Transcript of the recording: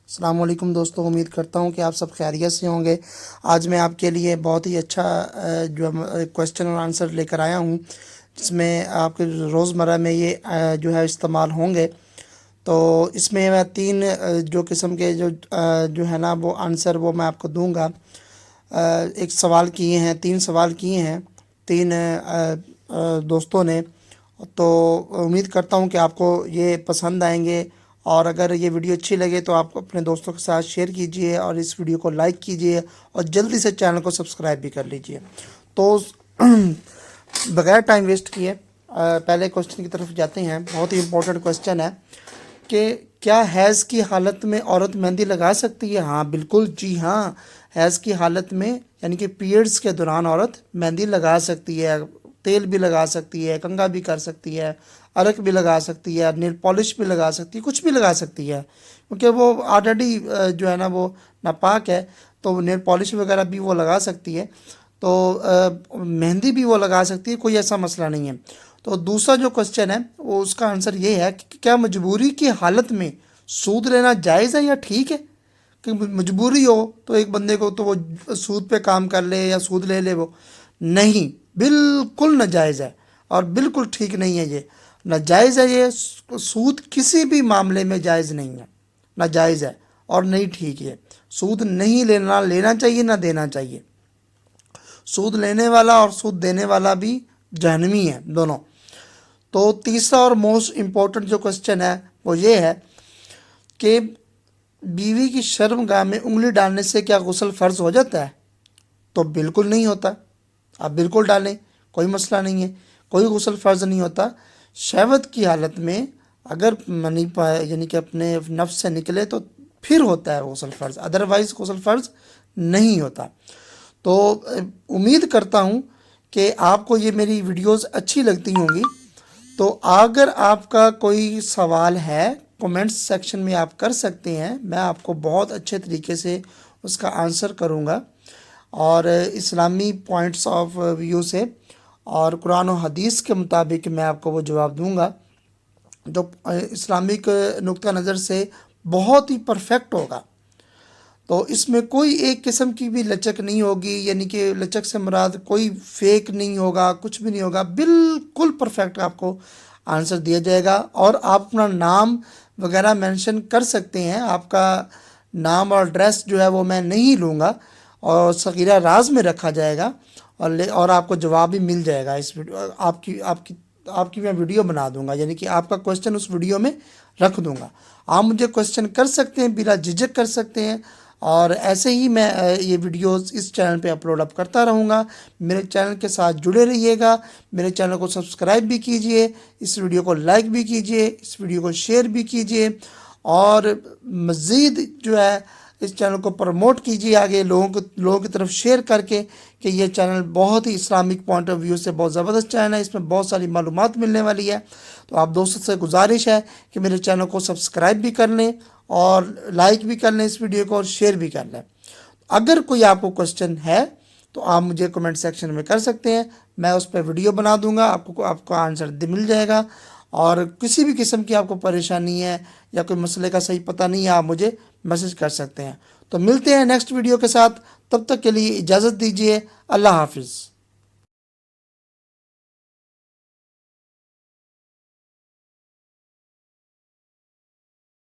السلام علیکم دوستوں، امید کرتا ہوں کہ آپ سب خیریت سے ہوں گے۔ آج میں آپ کے لیے بہت ہی اچھا جو کویسچن اور آنسر لے کر آیا ہوں، جس میں آپ کے روزمرہ میں یہ جو ہے استعمال ہوں گے۔ تو اس میں میں تین جو قسم کے جو ہے نا وہ آنسر وہ میں آپ کو دوں گا۔ ایک سوال کیے ہیں، تین سوال کیے ہیں تین دوستوں نے، تو امید کرتا ہوں کہ آپ کو یہ پسند آئیں گے، اور اگر یہ ویڈیو اچھی لگے تو آپ اپنے دوستوں کے ساتھ شیئر کیجئے اور اس ویڈیو کو لائک کیجئے اور جلدی سے چینل کو سبسکرائب بھی کر لیجئے۔ تو بغیر ٹائم ویسٹ کیے پہلے کوسچن کی طرف جاتے ہیں۔ بہت ہی امپورٹنٹ کوسچن ہے کہ کیا حیض کی حالت میں عورت مہندی لگا سکتی ہے؟ ہاں بالکل، جی ہاں، حیض کی حالت میں یعنی کہ پیریڈز کے دوران عورت مہندی لگا سکتی ہے، تیل بھی لگا سکتی ہے، کنگھا بھی کر سکتی ہے، عرق بھی لگا سکتی ہے، نیل پالش بھی لگا سکتی ہے، کچھ بھی لگا سکتی ہے، کیونکہ وہ آلریڈی جو ہے نا وہ ناپاک ہے، تو نیل پالش وغیرہ بھی وہ لگا سکتی ہے، تو مہندی بھی وہ لگا سکتی ہے، کوئی ایسا مسئلہ نہیں ہے۔ تو دوسرا جو کوسچن ہے وہ اس کا آنسر یہ ہے کہ کیا مجبوری کی حالت میں سود لینا جائز ہے یا ٹھیک ہے؟ کہ مجبوری ہو تو ایک بندے کو تو وہ سود پہ کام کر لے یا سود لے لے، وہ نہیں، بالکل ناجائز ہے اور بالکل ٹھیک نہیں ہے، یہ ناجائز ہے۔ یہ سود کسی بھی معاملے میں جائز نہیں ہے، ناجائز ہے اور نہیں ٹھیک ہے۔ سود نہیں لینا چاہیے، نہ دینا چاہیے۔ سود لینے والا اور سود دینے والا بھی جہنمی ہے، دونوں۔ تو تیسرا اور موسٹ امپورٹنٹ جو کوسچن ہے وہ یہ ہے کہ بیوی کی شرمگاہ میں انگلی ڈالنے سے کیا غسل فرض ہو جاتا ہے؟ تو بالکل نہیں ہوتا، آپ بالکل ڈالیں، کوئی مسئلہ نہیں ہے، کوئی غسل فرض نہیں ہوتا۔ شہوت کی حالت میں اگر منی یعنی کہ اپنے نفس سے نکلے تو پھر ہوتا ہے غسل فرض، ادروائز غسل فرض نہیں ہوتا۔ تو امید کرتا ہوں کہ آپ کو یہ میری ویڈیوز اچھی لگتی ہوں گی۔ تو اگر آپ کا کوئی سوال ہے کومنٹس سیکشن میں آپ کر سکتے ہیں، میں آپ کو بہت اچھے طریقے سے اس کا آنسر کروں گا، اور اسلامی پوائنٹس آف ویو سے اور قرآن و حدیث کے مطابق میں آپ کو وہ جواب دوں گا، جو اسلامک نقطہ نظر سے بہت ہی پرفیکٹ ہوگا۔ تو اس میں کوئی ایک قسم کی بھی لچک نہیں ہوگی، یعنی کہ لچک سے مراد کوئی فیک نہیں ہوگا، کچھ بھی نہیں ہوگا، بالکل پرفیکٹ آپ کو آنسر دیا جائے گا، اور آپ اپنا نام وغیرہ مینشن کر سکتے ہیں۔ آپ کا نام اور ایڈریس جو ہے وہ میں نہیں لوں گا، اور صغیرہ راز میں رکھا جائے گا، اور آپ کو جواب بھی مل جائے گا۔ اس ویڈیو آپ کی میں ویڈیو بنا دوں گا، یعنی کہ آپ کا کوسچن اس ویڈیو میں رکھ دوں گا۔ آپ مجھے کوسچن کر سکتے ہیں، بلا جھجک کر سکتے ہیں، اور ایسے ہی میں یہ ویڈیوز اس چینل پہ اپلوڈ کرتا رہوں گا۔ میرے چینل کے ساتھ جڑے رہیے گا، میرے چینل کو سبسکرائب بھی کیجئے، اس ویڈیو کو لائک بھی کیجئے، اس ویڈیو کو شیئر بھی کیجئے، اور مزید جو ہے اس چینل کو پروموٹ کیجیے آگے لوگوں کی طرف شیئر کر کے، کہ یہ چینل بہت ہی اسلامک پوائنٹ آف ویو سے بہت زبردست چینل ہے، اس میں بہت ساری معلومات ملنے والی ہے۔ تو آپ دوستوں سے گزارش ہے کہ میرے چینل کو سبسکرائب بھی کر لیں اور لائک بھی کر لیں اس ویڈیو کو، اور شیئر بھی کر لیں۔ اگر کوئی آپ کو کوسچن ہے تو آپ مجھے کمنٹ سیکشن میں کر سکتے ہیں، میں اس پہ ویڈیو بنا دوں گا، آپ کو آنسر مل جائے گا۔ اور کسی بھی قسم کی آپ کو پریشانی ہے یا کوئی مسئلے کا صحیح پتہ نہیں ہے، آپ مجھے میسج کر سکتے ہیں۔ تو ملتے ہیں نیکسٹ ویڈیو کے ساتھ، تب تک کے لیے اجازت دیجیے، اللہ حافظ۔